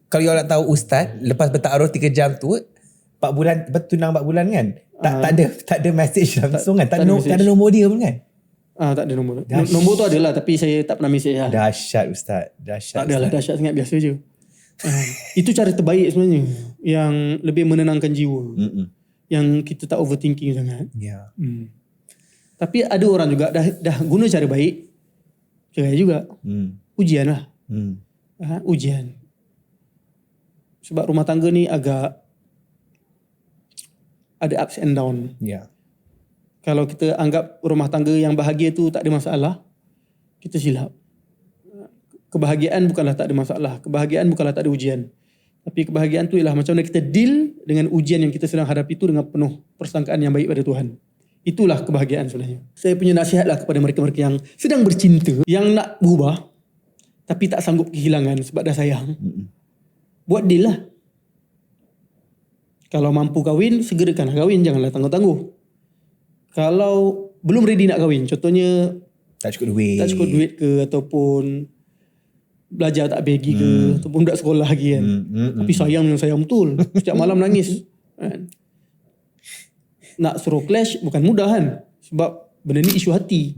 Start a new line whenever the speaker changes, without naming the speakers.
kalau you nak tahu ustaz, lepas bertaaruf 3 jam tu, 4 bulan, tunang 4 bulan kan? Tak ada message langsung kan? Tak ada nombor dia pun kan?
Tak ada nombor. Nombor tu adalah, tapi saya tak pernah message lah.
Dahsyat ustaz.
Tak adalah dahsyat sangat, biasa je. Itu cara terbaik sebenarnya, yang lebih menenangkan jiwa. Yang kita tak overthinking sangat.
Ya.
Tapi ada orang juga dah guna cara baik, cerai juga. Ujian lah. Ujian. Sebab rumah tangga ni agak ada ups and down.
Ya.
Kalau kita anggap rumah tangga yang bahagia tu tak ada masalah, kita silap. Kebahagiaan bukanlah tak ada masalah. Kebahagiaan bukanlah tak ada ujian. Tapi kebahagiaan tu ialah macam mana kita deal dengan ujian yang kita sedang hadapi itu dengan penuh persangkaan yang baik pada Tuhan. Itulah kebahagiaan sebenarnya. Saya punya nasihatlah kepada mereka-mereka yang sedang bercinta, yang nak berubah tapi tak sanggup kehilangan sebab dah sayang. Buat deal lah. Kalau mampu kahwin, segerakanlah kahwin, janganlah tangguh-tangguh. Kalau belum ready nak kahwin, contohnya
tak cukup duit
ke, ataupun belajar tak bagi ke, ataupun budak sekolah lagi kan. Tapi sayang betul. Setiap malam nangis. Nak suruh clash bukan mudah kan. Sebab benda ni isu hati.